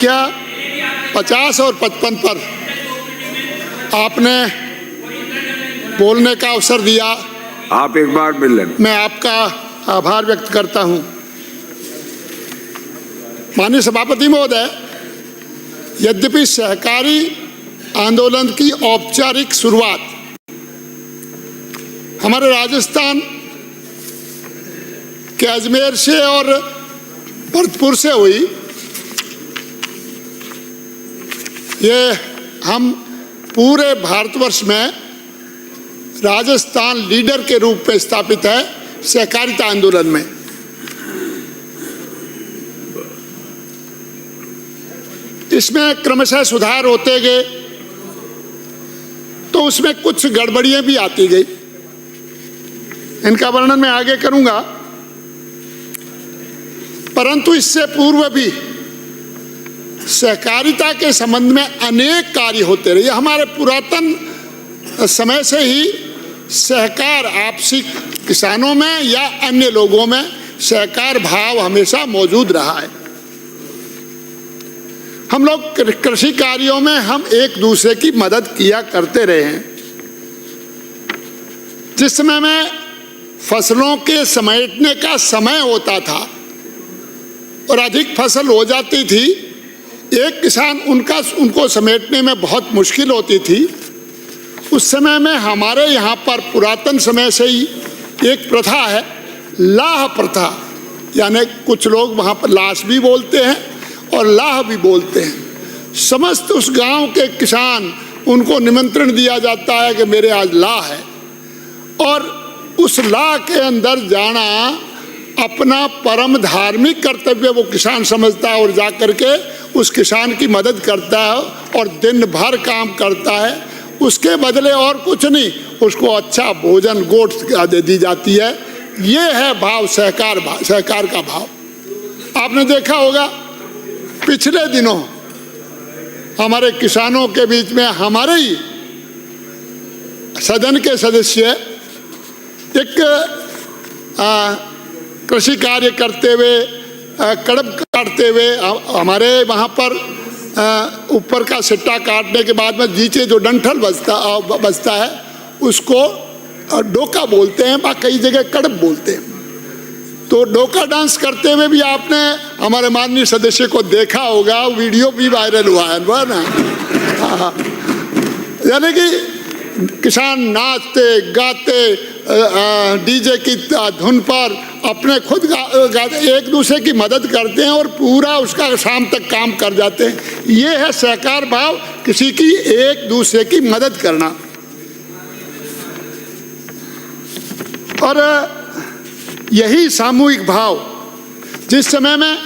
क्या 50 और 55 पर आपने बोलने का अवसर दिया। आप एक बार मिल लें। मैं आपका आभार व्यक्त करता हूं। माननीय सभापति महोदय, यद्यपि सहकारी आंदोलन की औपचारिक शुरुआत हमारे राजस्थान के अजमेर से और भरतपुर से हुई, ये हम पूरे भारतवर्ष में राजस्थान लीडर के रूप में स्थापित है सहकारिता आंदोलन में। इसमें क्रमशः सुधार होते गए तो उसमें कुछ गड़बड़ियां भी आती गई। इनका वर्णन मैं आगे करूंगा, परंतु इससे पूर्व भी सहकारिता के संबंध में अनेक कार्य होते रहे। हमारे पुरातन समय से ही सहकार आपसी किसानों में या अन्य लोगों में सहकार भाव हमेशा मौजूद रहा है। हम लोग कृषि कार्यों में हम एक दूसरे की मदद किया करते रहे हैं। जिस समय में फसलों के समेटने का समय होता था और अधिक फसल हो जाती थी, एक किसान उनको समेटने में बहुत मुश्किल होती थी। उस समय में हमारे यहाँ पर पुरातन समय से ही एक प्रथा है, लाह प्रथा, यानी कुछ लोग वहाँ पर लाश भी बोलते हैं और लाह भी बोलते हैं। समस्त उस गांव के किसान, उनको निमंत्रण दिया जाता है कि मेरे आज लाह है, और उस लाह के अंदर जाना अपना परम धार्मिक कर्तव्य वो किसान समझता है और जाकर के उस किसान की मदद करता है और दिन भर काम करता है। उसके बदले और कुछ नहीं, उसको अच्छा भोजन गोट दे दी जाती है। ये है भाव, सहकार का भाव। आपने देखा होगा पिछले दिनों हमारे किसानों के बीच में हमारे ही सदन के सदस्य एक कृषि कार्य करते हुए, कड़ब काटते हुए, हमारे वहाँ पर ऊपर का सिट्टा काटने के बाद में नीचे जो डंठल बचता है उसको डोका बोलते हैं, कई जगह कड़ब बोलते हैं। तो डोका डांस करते हुए भी आपने हमारे माननीय सदस्य को देखा होगा, वीडियो भी वायरल हुआ है ना। हाँ, यानी कि किसान नाचते गाते डीजे की धुन पर अपने खुद गाते, एक दूसरे की मदद करते हैं और पूरा उसका शाम तक काम कर जाते हैं। ये है सहकार भाव, किसी की एक दूसरे की मदद करना। और यही सामूहिक भाव जिस समय में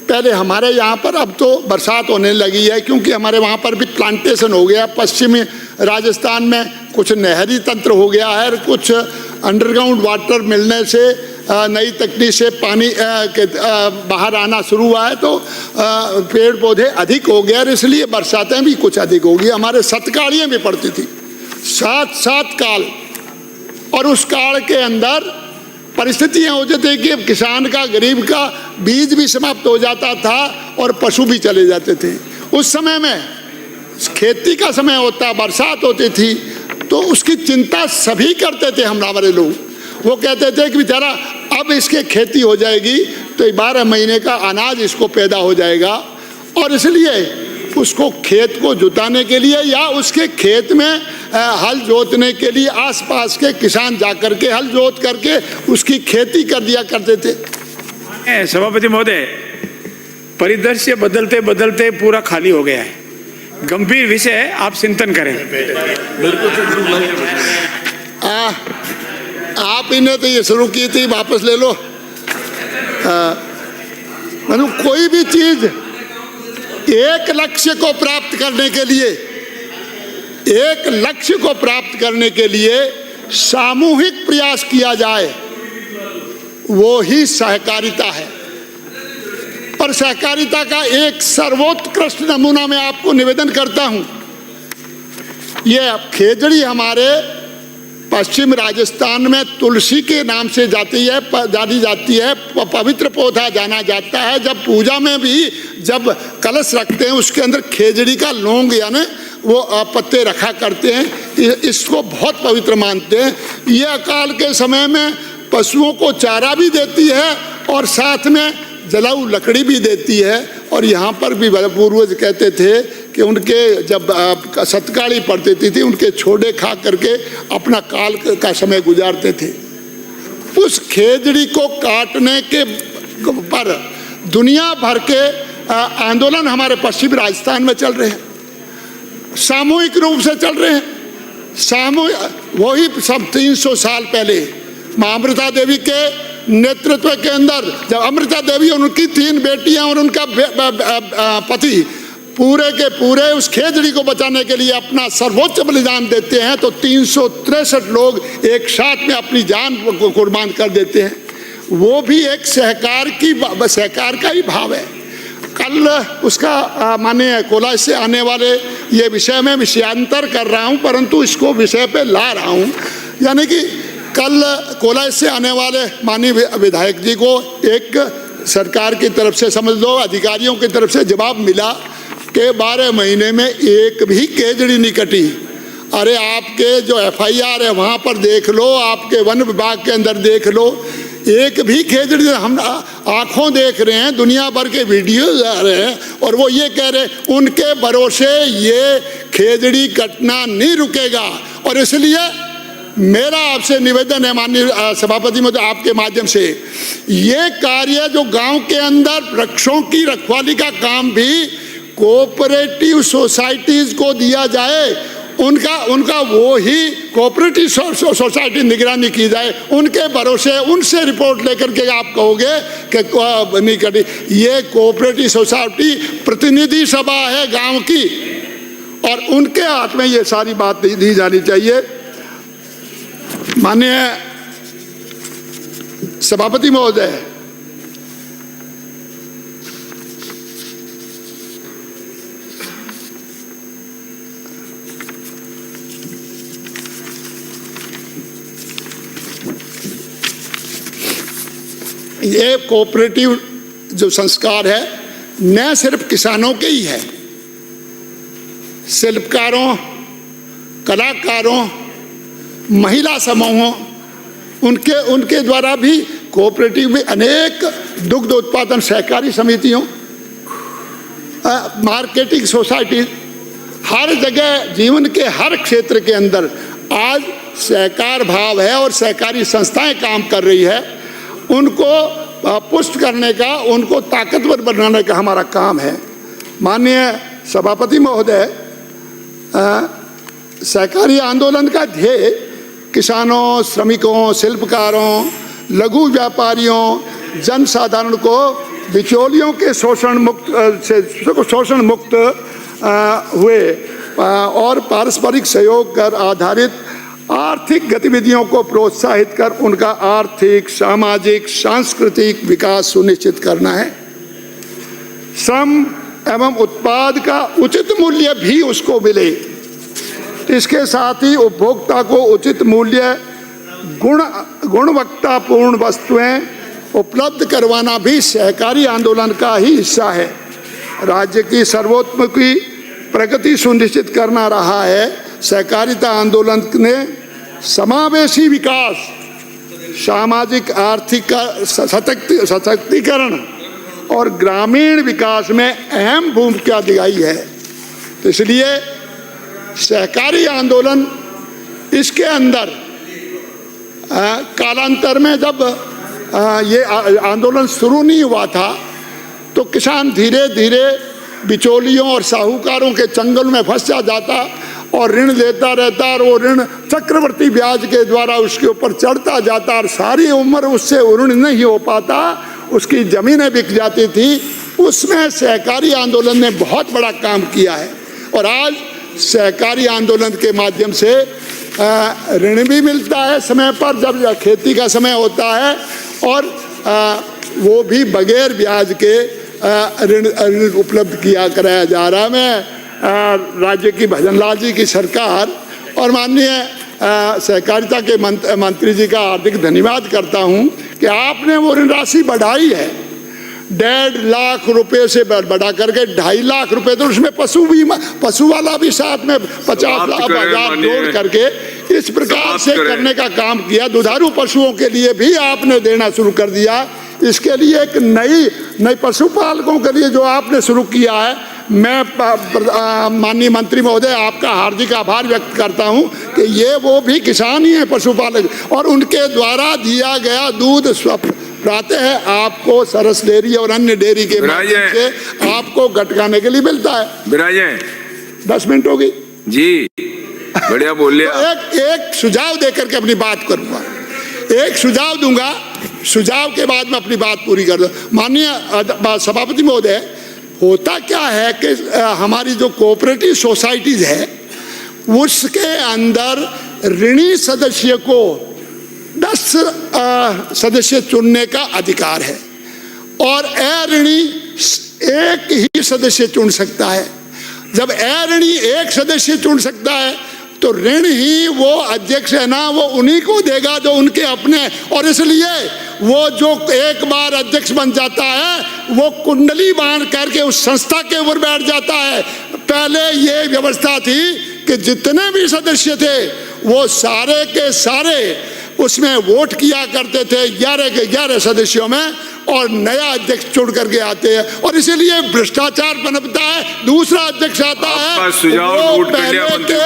पहले हमारे यहाँ पर, अब तो बरसात होने लगी है क्योंकि हमारे वहाँ पर भी प्लांटेशन हो गया। पश्चिमी राजस्थान में कुछ नहरी तंत्र हो गया है, कुछ अंडरग्राउंड वाटर मिलने से नई तकनीक से पानी के बाहर आना शुरू हुआ है, तो पेड़ पौधे अधिक हो गए और इसलिए बरसातें भी कुछ अधिक हो गई। हमारे सतकाड़ियाँ भी पड़ती थी, 7 काल, और उस काल के अंदर परिस्थितियाँ हो जाती कि किसान का, गरीब का बीज भी समाप्त हो जाता था और पशु भी चले जाते थे। उस समय में खेती का समय होता, बरसात होती थी, तो उसकी चिंता सभी करते थे। हमारे लोग वो कहते थे कि बेचारा अब इसके खेती हो जाएगी तो 12 महीने का अनाज इसको पैदा हो जाएगा, और इसलिए उसको खेत को जुताने के लिए या उसके खेत में हल जोतने के लिए आसपास के किसान जाकर के हल जोत करके उसकी खेती कर दिया करते थे। सभापति महोदय, परिदृश्य बदलते बदलते पूरा खाली हो गया है। गंभीर विषय है, आप चिंतन करें। आप इन्हें तो ये शुरू की थी, वापस ले लो। मतलब कोई भी चीज एक लक्ष्य को प्राप्त करने के लिए सामूहिक प्रयास किया जाए, वो ही सहकारिता है। और सहकारिता का एक सर्वोत्कृष्ट नमूना मैं आपको निवेदन करता हूं। ये खेजड़ी हमारे पश्चिम राजस्थान में तुलसी के नाम से जानी जाती है, पवित्र पौधा जाना जाता है। जब पूजा में भी जब कलश रखते हैं उसके अंदर खेजड़ी का लौंग यानी वो पत्ते रखा करते हैं, इसको बहुत पवित्र मानते हैं। ये अकाल के समय में पशुओं को चारा भी देती है और साथ में जलाऊ लकड़ी भी देती है। और यहाँ पर भी पूर्वज कहते थे कि उनके जब सतकाली पड़ती थी उनके छोड़े खा करके अपना काल का समय गुजारते थे। उस खेजड़ी को काटने के पर दुनिया भर के आंदोलन हमारे पश्चिम राजस्थान में चल रहे हैं, सामूहिक रूप से चल रहे हैं। वही सब 300 साल पहले माँ अमृता देवी के नेतृत्व के अंदर, जब अमृता देवी और उनकी 3 बेटियां और उनका पति पूरे के पूरे उस खेजड़ी को बचाने के लिए अपना सर्वोच्च बलिदान देते हैं, तो 363 लोग एक साथ में अपनी जान को कुर्बान कर देते हैं। वो भी एक सहकार का ही भाव है। कल उसका माननीय कोलाज से आने वाले ये विषय में विषयांतर कर रहा हूँ, परंतु इसको विषय पे ला रहा हूँ। यानी कि कल कोलाज से आने वाले माननीय विधायक जी को एक सरकार की तरफ से, समझ लो अधिकारियों की तरफ से जवाब मिला कि 12 महीने में एक भी खेजड़ी नहीं कटी। अरे आपके जो FIR है वहाँ पर देख लो, आपके वन विभाग के अंदर देख लो, एक भी खेजड़ी, हम आंखों देख रहे हैं, दुनिया भर के वीडियो आ रहे हैं और वो ये कह रहे हैं उनके भरोसे ये खेजड़ी कटना नहीं रुकेगा। और इसलिए मेरा आपसे निवेदन है माननीय सभापति महोदय, आपके माध्यम से ये कार्य जो गांव के अंदर वृक्षों की रखवाली का काम भी कोऑपरेटिव सोसाइटीज को दिया जाए, उनका वो ही कोऑपरेटिव सोसाइटी निगरानी की जाए, उनके भरोसे उनसे रिपोर्ट लेकर के आप कहोगे कि नहीं कटी। ये कोऑपरेटिव सोसाइटी प्रतिनिधि सभा है गांव की और उनके हाथ में ये सारी बात दी जानी चाहिए। माननीय सभापति महोदय, ये कोऑपरेटिव जो संस्कार है न सिर्फ किसानों के ही है, शिल्पकारों, कलाकारों, महिला समूहों, उनके द्वारा भी कोऑपरेटिव में अनेक दुग्ध उत्पादन सहकारी समितियों, मार्केटिंग सोसाइटी, हर जगह जीवन के हर क्षेत्र के अंदर आज सहकार भाव है और सहकारी संस्थाएं काम कर रही है। उनको पुष्ट करने का, उनको ताकतवर बनाने का हमारा काम है। माननीय सभापति महोदय, सहकारी आंदोलन का ध्येय किसानों, श्रमिकों, शिल्पकारों, लघु व्यापारियों, जनसाधारण को बिचौलियों के शोषण मुक्त हुए और पारस्परिक सहयोग कर आधारित आर्थिक गतिविधियों को प्रोत्साहित कर उनका आर्थिक, सामाजिक, सांस्कृतिक विकास सुनिश्चित करना है। श्रम एवं उत्पाद का उचित मूल्य भी उसको मिले, इसके साथ ही उपभोक्ता को उचित मूल्य, गुणवत्तापूर्ण वस्तुएं उपलब्ध करवाना भी सहकारी आंदोलन का ही हिस्सा है। राज्य की सर्वोत्मुखी प्रगति सुनिश्चित करना रहा है। सहकारिता आंदोलन ने समावेशी विकास, सामाजिक आर्थिक सशक्तिकरण और ग्रामीण विकास में अहम भूमिका दिखाई है। तो इसलिए सहकारी आंदोलन, इसके अंदर कालांतर में जब ये आंदोलन शुरू नहीं हुआ था तो किसान धीरे धीरे बिचौलियों और साहूकारों के चंगल में फंस जाता और ऋण लेता रहता और वो ऋण चक्रवर्ती ब्याज के द्वारा उसके ऊपर चढ़ता जाता और सारी उम्र उससे ऋण नहीं हो पाता, उसकी जमीनें बिक जाती थी। उसमें सहकारी आंदोलन ने बहुत बड़ा काम किया है और आज सहकारी आंदोलन के माध्यम से ऋण भी मिलता है समय पर जब खेती का समय होता है और वो भी बगैर ब्याज के ऋण उपलब्ध कराया जा रहा है। मैं राज्य की भजनलाल जी की सरकार और माननीय सहकारिता के मंत्री जी का हार्दिक धन्यवाद करता हूं कि आपने वो ऋण राशि बढ़ाई है 1.5 लाख रुपए से बढ़ा करके 2.5 लाख रुपए, तो उसमें पशु वाला भी साथ में 50,000 जोड़ करके इस प्रकार से करने का काम किया। दुधारू पशुओं के लिए भी आपने देना शुरू कर दिया। इसके लिए एक नई पशुपालकों के लिए जो आपने शुरू किया है, मैं माननीय मंत्री महोदय आपका हार्दिक आभार व्यक्त करता हूं कि ये वो भी किसान ही हैं पशुपालक, और उनके द्वारा दिया गया दूध प्रातः है आपको सरस डेयरी और अन्य डेयरी के माध्यम से आपको गटकाने के लिए मिलता है। बिराजे 10 मिनट हो गई जी, बढ़िया बोल लिया। तो एक सुझाव देकर के अपनी बात करूंगा, एक सुझाव दूंगा, सुझाव के बाद में अपनी बात पूरी कर दूं। माननीय सभापति महोदय, होता क्या है कि हमारी जो कोऑपरेटिव सोसाइटीज है उसके अंदर ऋणी सदस्य को 10 सदस्य चुनने का अधिकार है और अऋणी एक ही सदस्य चुन सकता है। जब अऋणी एक सदस्य चुन सकता है तो ऋण ही वो अध्यक्ष है ना, वो उन्हीं को देगा जो उनके अपने, और इसलिए वो जो एक बार अध्यक्ष बन जाता है वो कुंडली बांध करके उस संस्था के ऊपर बैठ जाता है। पहले ये व्यवस्था थी कि जितने भी सदस्य थे वो सारे के सारे उसमें वोट किया करते थे 11 के 11 सदस्यों में, और नया अध्यक्ष चुन करके आते हैं, और इसीलिए भ्रष्टाचार पनपता है। दूसरा अध्यक्ष आता है वो पहले के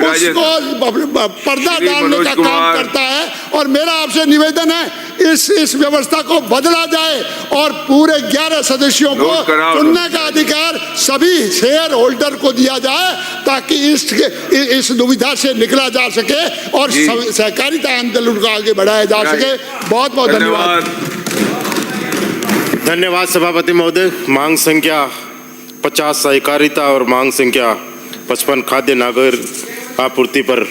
उसको पर्दा डालने का काम करता है। और मेरा आपसे निवेदन है इस व्यवस्था को बदला जाए और पूरे 11 सदस्यों को चुनने का अधिकार सभी शेयर होल्डर को दिया जाए, ताकि इस दुविधा से निकला जा सके और सहकारिता आंदोलन को आगे बढ़ाया जा सके। बहुत बहुत धन्यवाद। धन्यवाद सभापति महोदय। मांग संख्या 50 सहकारिता और मांग संख्या 55 खाद्य नागरिक आपूर्ति पर